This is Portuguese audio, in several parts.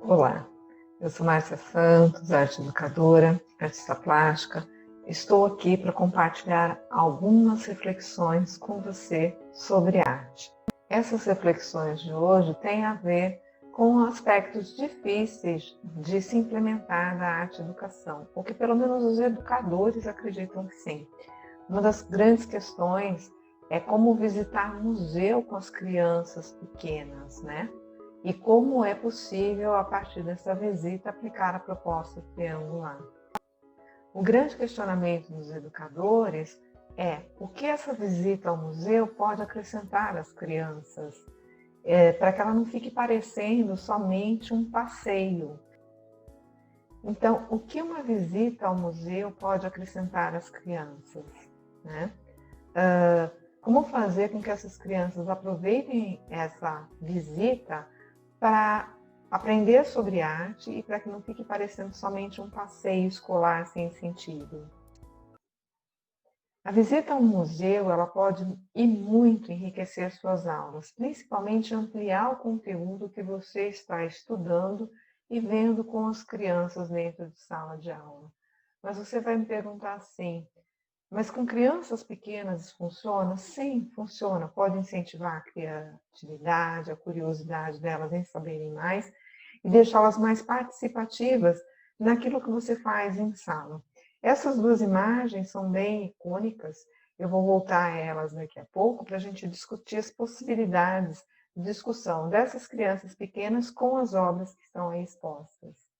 Olá, eu sou Márcia Santos, arte educadora, artista plástica. Estou aqui para compartilhar algumas reflexões com você sobre arte. Essas reflexões de hoje têm a ver com aspectos difíceis de se implementar na arte educação, ou que pelo menos os educadores acreditam que sim. Uma das grandes questões é como visitar museu com as crianças pequenas, né? E como é possível, a partir dessa visita, aplicar a proposta triangular. O grande questionamento dos educadores é o que essa visita ao museu pode acrescentar às crianças, para que ela não fique parecendo somente um passeio. Então, o que uma visita ao museu pode acrescentar às crianças, né? Como fazer com que essas crianças aproveitem essa visita para aprender sobre arte e para que não fique parecendo somente um passeio escolar sem sentido. A visita ao museu, ela pode e muito enriquecer suas aulas, principalmente ampliar o conteúdo que você está estudando e vendo com as crianças dentro de sala de aula. Mas você vai me perguntar assim, mas com crianças pequenas isso funciona? Sim, funciona. Pode incentivar a criatividade, a curiosidade delas em saberem mais e deixá-las mais participativas naquilo que você faz em sala. Essas duas imagens são bem icônicas. Eu vou voltar a elas daqui a pouco para a gente discutir as possibilidades de discussão dessas crianças pequenas com as obras que estão aí expostas.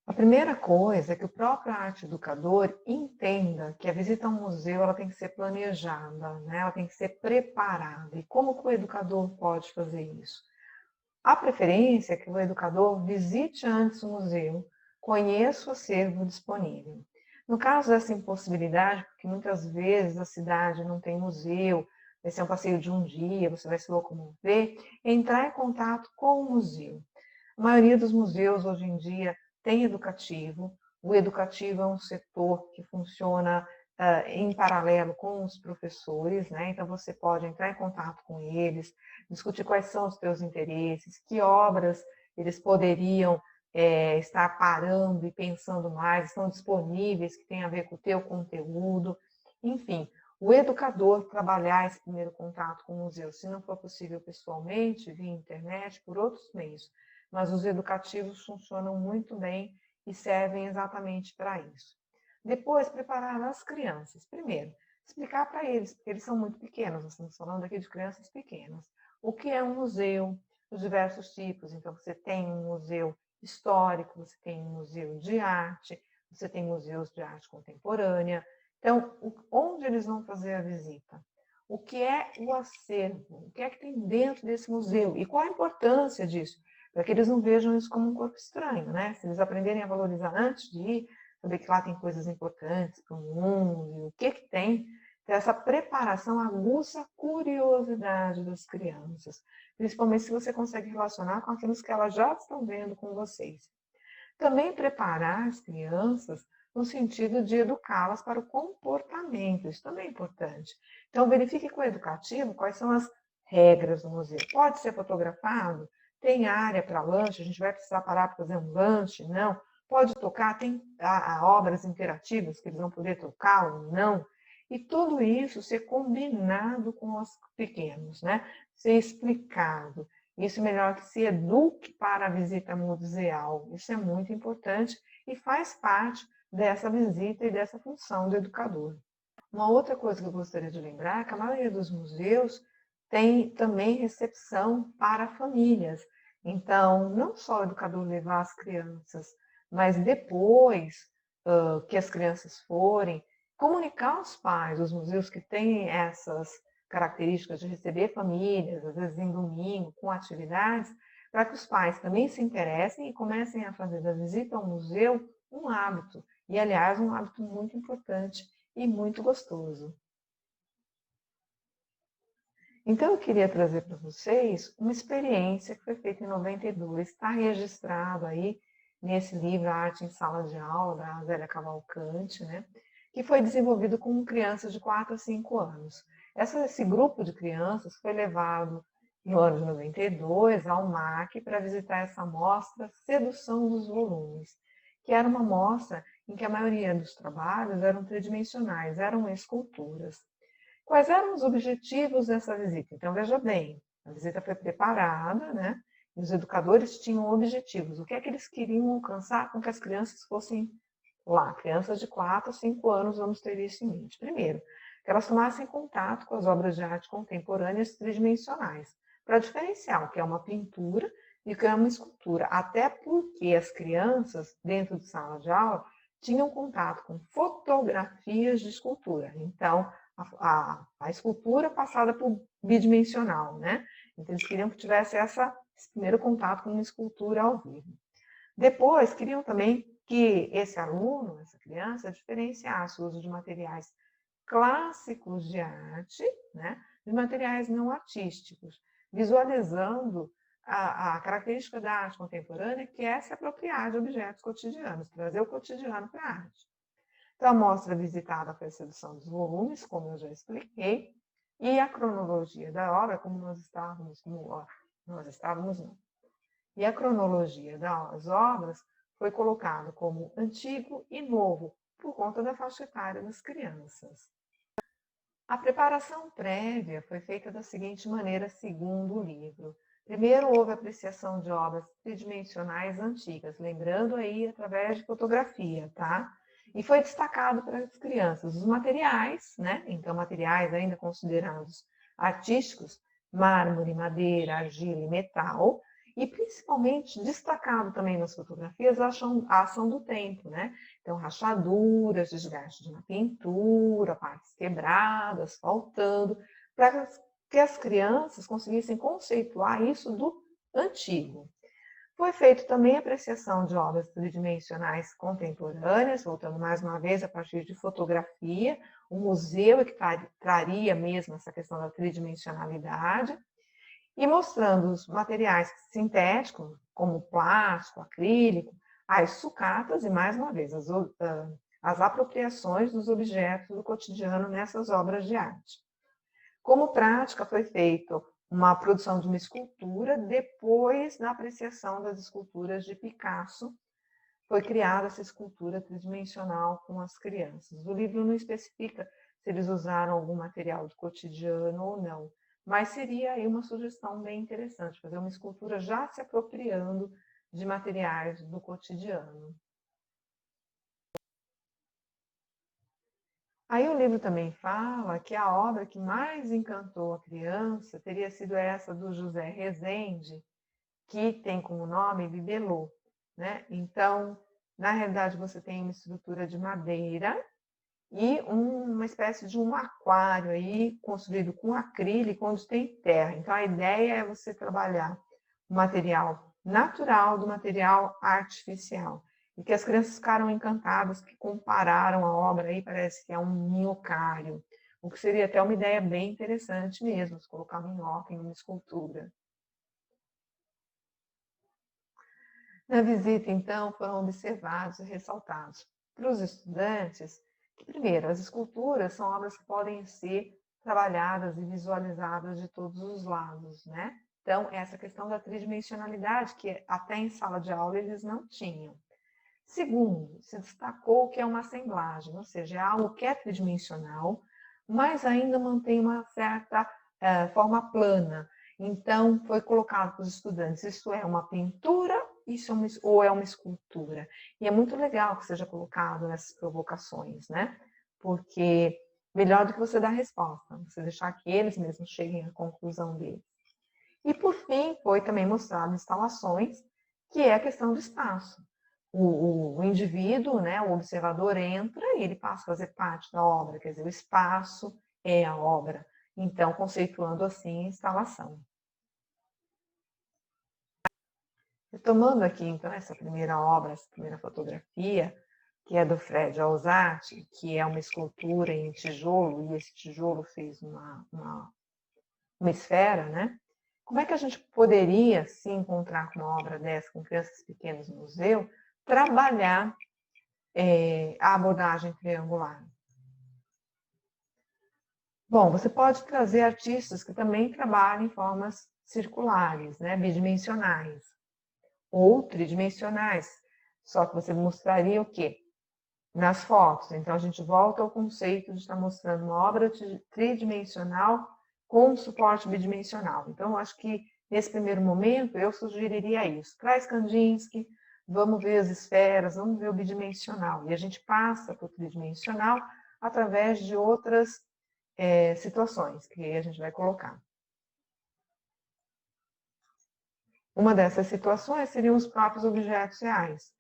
A primeira coisa é que o próprio arte educador entenda que a visita a um museu ela tem que ser planejada, né? Ela tem que ser preparada. E como que o educador pode fazer isso? A preferência é que o educador visite antes o museu, conheça o acervo disponível. No caso dessa impossibilidade, porque muitas vezes a cidade não tem museu, vai ser um passeio de um dia, você vai se locomover, entrar em contato com o museu. A maioria dos museus hoje em dia tem educativo. O educativo é um setor que funciona em paralelo com os professores, né? Então você pode entrar em contato com eles, discutir quais são os seus interesses, que obras eles poderiam estar parando e pensando mais, estão disponíveis, que tem a ver com o teu conteúdo. Enfim, o educador trabalhar esse primeiro contato com o museu, se não for possível pessoalmente, via internet, por outros meios, mas os educativos funcionam muito bem e servem exatamente para isso. Depois, preparar as crianças. Primeiro, explicar para eles, porque eles são muito pequenos, nós estamos falando aqui de crianças pequenas, o que é um museu, os diversos tipos. Então, você tem um museu histórico, você tem um museu de arte, você tem museus de arte contemporânea. Então, onde eles vão fazer a visita? O que é o acervo? O que é que tem dentro desse museu? E qual a importância disso? Para que eles não vejam isso como um corpo estranho, né? Se eles aprenderem a valorizar antes de ir, saber que lá tem coisas importantes para o mundo, e o que que tem, então, essa preparação aguça a curiosidade das crianças, principalmente se você consegue relacionar com aqueles que elas já estão vendo com vocês. Também preparar as crianças no sentido de educá-las para o comportamento, isso também é importante. Então, verifique com o educativo quais são as regras do museu. Pode ser fotografado? Tem área para lanche? A gente vai precisar parar para fazer um lanche? Não. Pode tocar? Tem obras interativas que eles vão poder tocar ou não? E tudo isso ser combinado com os pequenos, né? Ser explicado. Isso é melhor que se eduque para a visita museal. Isso é muito importante e faz parte dessa visita e dessa função do educador. Uma outra coisa que eu gostaria de lembrar é que a maioria dos museus tem também recepção para famílias. Então, não só o educador levar as crianças, mas depois que as crianças forem, comunicar aos pais, os museus que têm essas características de receber famílias, às vezes em domingo, com atividades, para que os pais também se interessem e comecem a fazer da visita ao museu um hábito. E, aliás, um hábito muito importante e muito gostoso. Então, eu queria trazer para vocês uma experiência que foi feita em 92, está registrado aí nesse livro A Arte em Sala de Aula, da Zélia Cavalcante, né? Que foi desenvolvido com crianças de 4 a 5 anos. Esse grupo de crianças foi levado no ano de 92, ao MAC para visitar essa mostra Sedução dos Volumes, que era uma mostra em que a maioria dos trabalhos eram tridimensionais, eram esculturas. Quais eram os objetivos dessa visita? Então, veja bem, a visita foi preparada, né? E os educadores tinham objetivos. O que é que eles queriam alcançar com que as crianças fossem lá? Crianças de 4 a 5 anos, vamos ter isso em mente. Primeiro, que elas tomassem contato com as obras de arte contemporâneas tridimensionais, para diferenciar o que é uma pintura e o que é uma escultura. Até porque as crianças, dentro de sala de aula, tinham contato com fotografias de escultura. Então, a escultura passada por bidimensional, né? Então, eles queriam que tivesse esse primeiro contato com uma escultura ao vivo. Depois, queriam também que esse aluno, essa criança, diferenciasse o uso de materiais clássicos de arte, né, de materiais não artísticos, visualizando a característica da arte contemporânea, que é se apropriar de objetos cotidianos, trazer o cotidiano para a arte. Então, a mostra visitada foi a Sedução dos Volumes, como eu já expliquei, e a cronologia da obra, como nós estávamos não. E a cronologia das obras foi colocada como antigo e novo, por conta da faixa etária das crianças. A preparação prévia foi feita da seguinte maneira, segundo o livro. Primeiro, houve apreciação de obras tridimensionais antigas, lembrando aí através de fotografia, tá? E foi destacado para as crianças os materiais, né? Então, materiais ainda considerados artísticos, mármore, madeira, argila e metal, e principalmente destacado também nas fotografias a ação do tempo, né? Então, rachaduras, desgaste de uma pintura, partes quebradas, faltando, para que as crianças conseguissem conceituar isso do antigo. Foi feito também a apreciação de obras tridimensionais contemporâneas, voltando mais uma vez a partir de fotografia, o museu que traria mesmo essa questão da tridimensionalidade, e mostrando os materiais sintéticos, como plástico, acrílico, as sucatas e, mais uma vez, as apropriações dos objetos do cotidiano nessas obras de arte. Como prática, foi feita uma produção de uma escultura, depois da apreciação das esculturas de Picasso, foi criada essa escultura tridimensional com as crianças. O livro não especifica se eles usaram algum material do cotidiano ou não, mas seria aí uma sugestão bem interessante, fazer uma escultura já se apropriando de materiais do cotidiano. Aí o livro também fala que a obra que mais encantou a criança teria sido essa do José Rezende, que tem como nome Bibelô, né? Então, na realidade, você tem uma estrutura de madeira e uma espécie de um aquário aí construído com acrílico, onde tem terra. Então, a ideia é você trabalhar o material natural do material artificial. E que as crianças ficaram encantadas, que compararam a obra aí, parece que é um minhocário, o que seria até uma ideia bem interessante mesmo, se colocar minhoca em uma escultura. Na visita, então, foram observados e ressaltados para os estudantes que, primeiro, as esculturas são obras que podem ser trabalhadas e visualizadas de todos os lados, né? Então, essa questão da tridimensionalidade, que até em sala de aula eles não tinham. Segundo, se destacou que é uma assemblagem, ou seja, é algo que é tridimensional, mas ainda mantém uma certa forma plana. Então, foi colocado para os estudantes, isso é uma pintura ou é uma escultura? E é muito legal que seja colocado nessas provocações, né? Porque melhor do que você dar a resposta, você deixar que eles mesmos cheguem à conclusão deles. E, por fim, foi também mostrado instalações, que é a questão do espaço. O indivíduo, né, o observador entra e ele passa a fazer parte da obra, quer dizer, o espaço é a obra. Então, conceituando assim a instalação. Retomando aqui, então, essa primeira obra, essa primeira fotografia, que é do Fred Alzati, que é uma escultura em tijolo, e esse tijolo fez uma esfera, né? Como é que a gente poderia se encontrar com uma obra dessa, com crianças pequenas no museu, trabalhar a abordagem triangular? Bom, você pode trazer artistas que também trabalhem formas circulares, né, bidimensionais, ou tridimensionais, só que você mostraria o quê? Nas fotos. Então, a gente volta ao conceito de estar mostrando uma obra tridimensional com suporte bidimensional. Então, eu acho que, nesse primeiro momento, eu sugeriria isso. Traz Kandinsky, vamos ver as esferas, vamos ver o bidimensional. E a gente passa para o tridimensional através de outras situações que a gente vai colocar. Uma dessas situações seriam os próprios objetos reais.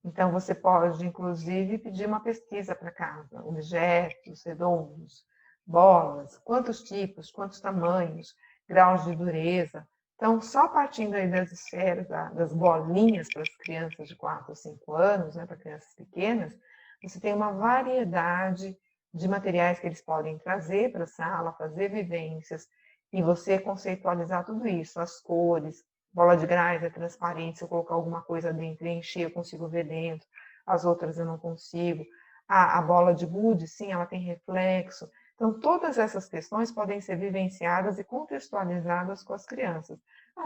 Então, você pode, inclusive, pedir uma pesquisa para casa. Objetos redondos, bolas, quantos tipos, quantos tamanhos, graus de dureza. Então, só partindo aí das esferas, das bolinhas para as crianças de 4 ou 5 anos, né, para crianças pequenas, você tem uma variedade de materiais que eles podem trazer para a sala, fazer vivências, e você conceitualizar tudo isso, as cores. Bola de gás é transparente, se eu colocar alguma coisa dentro e encher, eu consigo ver dentro, as outras eu não consigo. A bola de gude, sim, ela tem reflexo. Então, todas essas questões podem ser vivenciadas e contextualizadas com as crianças.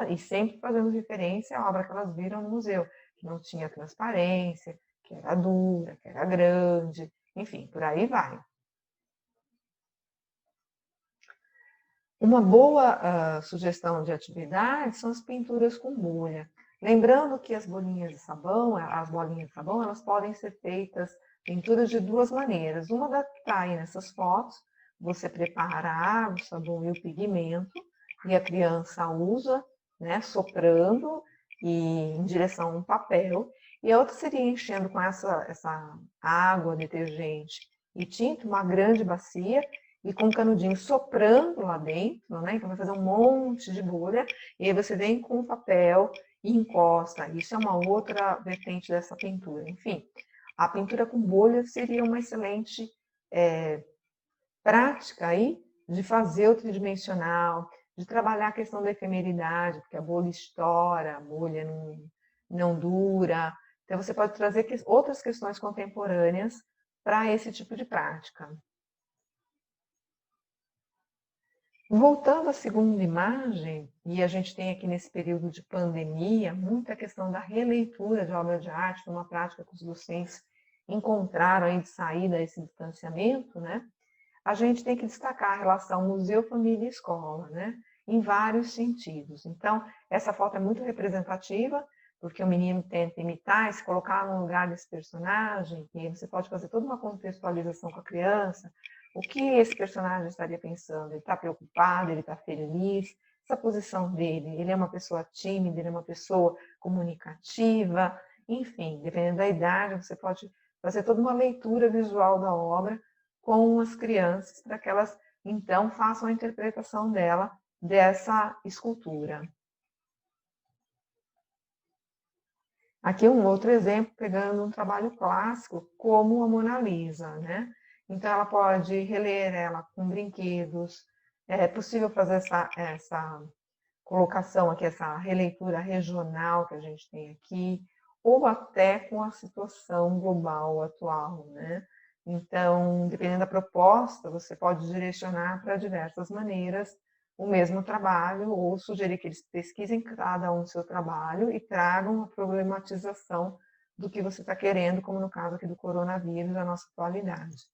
E sempre fazendo referência à obra que elas viram no museu, que não tinha transparência, que era dura, que era grande, enfim, por aí vai. Uma boa sugestão de atividade são as pinturas com bolha. Lembrando que as bolinhas de sabão, elas podem ser feitas pinturas de duas maneiras. Uma da que está aí nessas fotos, você prepara a água, o sabão e o pigmento, e a criança usa, né, soprando e em direção a um papel. E a outra seria enchendo com essa água, detergente e tinta, uma grande bacia, e com o canudinho soprando lá dentro, né? Então vai fazer um monte de bolha, e aí você vem com o papel e encosta. Isso é uma outra vertente dessa pintura. Enfim, a pintura com bolha seria uma excelente prática aí de fazer o tridimensional, de trabalhar a questão da efemeridade, porque a bolha estoura, a bolha não dura. Então você pode trazer outras questões contemporâneas para esse tipo de prática. Voltando à segunda imagem, e a gente tem aqui nesse período de pandemia, muita questão da releitura de obras de arte, uma prática que os docentes encontraram aí de saída a esse distanciamento, né? A gente tem que destacar a relação museu, família e escola, né? Em vários sentidos. Então, essa foto é muito representativa, porque o menino tenta imitar, se colocar no lugar desse personagem, e você pode fazer toda uma contextualização com a criança. O que esse personagem estaria pensando? Ele está preocupado? Ele está feliz? Essa posição dele, ele é uma pessoa tímida, ele é uma pessoa comunicativa, enfim, dependendo da idade, você pode fazer toda uma leitura visual da obra com as crianças, para que elas, então, façam a interpretação dela, dessa escultura. Aqui um outro exemplo, pegando um trabalho clássico, como a Mona Lisa, né? Então, ela pode reler ela com brinquedos, é possível fazer essa colocação aqui, essa releitura regional que a gente tem aqui, ou até com a situação global atual, né? Então, dependendo da proposta, você pode direcionar para diversas maneiras o mesmo trabalho, ou sugerir que eles pesquisem cada um o seu trabalho e tragam a problematização do que você está querendo, como no caso aqui do coronavírus, da nossa atualidade.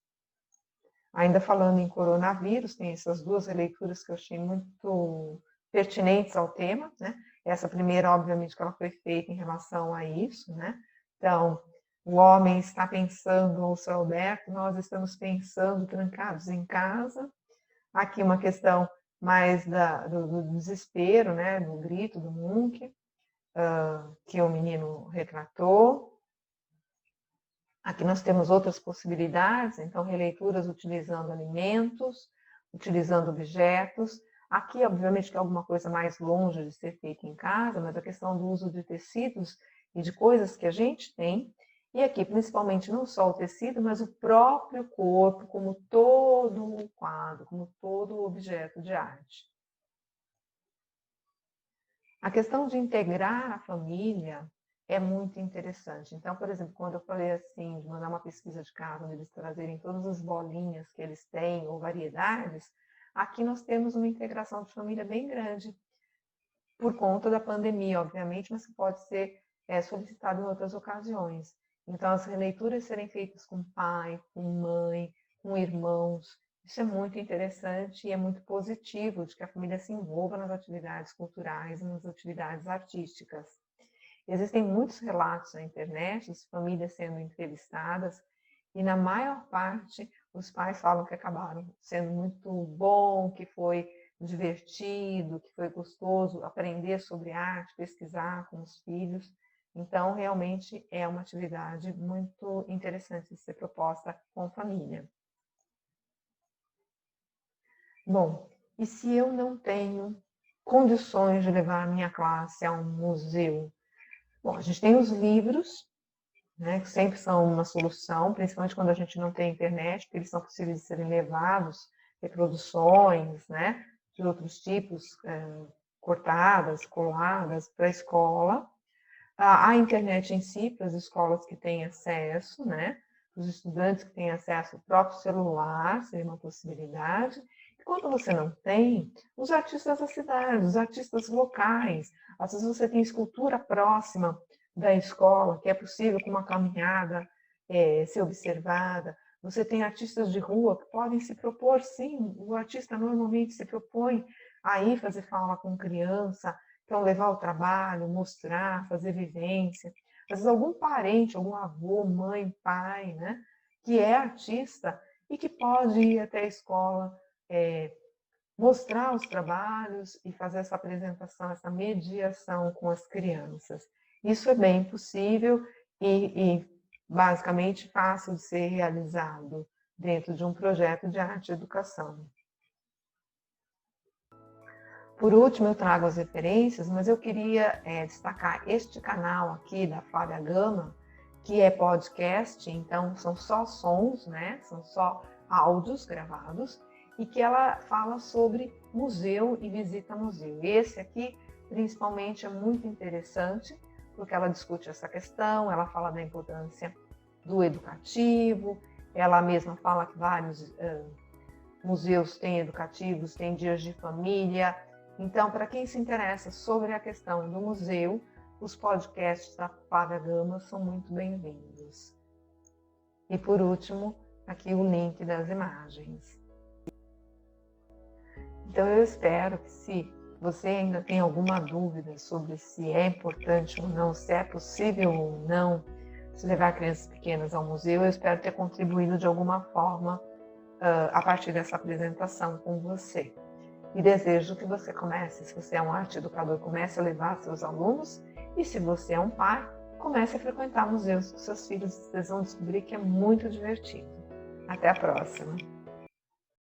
Ainda falando em coronavírus, tem essas duas releituras que eu achei muito pertinentes ao tema, né? Essa primeira, obviamente, que ela foi feita em relação a isso, né? Então, o homem está pensando ao céu aberto, nós estamos pensando trancados em casa. Aqui uma questão mais do desespero, né? Do grito do Munch, que o menino retratou. Aqui nós temos outras possibilidades, então releituras utilizando alimentos, utilizando objetos. Aqui, obviamente, que é alguma coisa mais longe de ser feita em casa, mas a questão do uso de tecidos e de coisas que a gente tem. E aqui, principalmente, não só o tecido, mas o próprio corpo, como todo o quadro, como todo o objeto de arte. A questão de integrar a família é muito interessante. Então, por exemplo, quando eu falei assim, de mandar uma pesquisa de casa, onde eles trazerem todas as bolinhas que eles têm, ou variedades, aqui nós temos uma integração de família bem grande. por conta da pandemia, obviamente, mas que pode ser solicitado em outras ocasiões. Então, as releituras serem feitas com pai, com mãe, com irmãos, isso é muito interessante e é muito positivo de que a família se envolva nas atividades culturais e nas atividades artísticas. Existem muitos relatos na internet de famílias sendo entrevistadas e, na maior parte, os pais falam que acabaram sendo muito bom, que foi divertido, que foi gostoso aprender sobre arte, pesquisar com os filhos. Então, realmente é uma atividade muito interessante de ser proposta com família. Bom, e se eu não tenho condições de levar a minha classe a um museu? Bom, a gente tem os livros, né, que sempre são uma solução, principalmente quando a gente não tem internet, porque eles são possíveis de serem levados, reproduções, né, de outros tipos, cortadas, coladas para a escola. A internet em si, para as escolas que têm acesso, né, os estudantes que têm acesso ao próprio celular, seria uma possibilidade. E quando você não tem, os artistas da cidade, os artistas locais, às vezes você tem escultura próxima da escola, que é possível com uma caminhada ser observada. Você tem artistas de rua que podem se propor, sim, o artista normalmente se propõe a ir fazer fala com criança, então levar ao trabalho, mostrar, fazer vivência. Às vezes algum parente, algum avô, mãe, pai, né, que é artista e que pode ir até a escola, mostrar os trabalhos e fazer essa apresentação, essa mediação com as crianças. Isso é bem possível e basicamente fácil de ser realizado dentro de um projeto de arte e educação. Por último, eu trago as referências, mas eu queria destacar este canal aqui da Flávia Gama, que é podcast, então são só sons, né? São só áudios gravados, e que ela fala sobre museu e visita museu. Esse aqui, principalmente, é muito interessante, porque ela discute essa questão, ela fala da importância do educativo, ela mesma fala que vários museus têm educativos, têm dias de família. Então, para quem se interessa sobre a questão do museu, os podcasts da Flávia Gama são muito bem-vindos. E por último, aqui o link das imagens. Então, eu espero que, se você ainda tem alguma dúvida sobre se é importante ou não, se é possível ou não se levar crianças pequenas ao museu, eu espero ter contribuído de alguma forma a partir dessa apresentação com você. E desejo que você comece, se você é um arte educador, comece a levar seus alunos, e se você é um pai, comece a frequentar museus com seus filhos, vocês vão descobrir que é muito divertido. Até a próxima!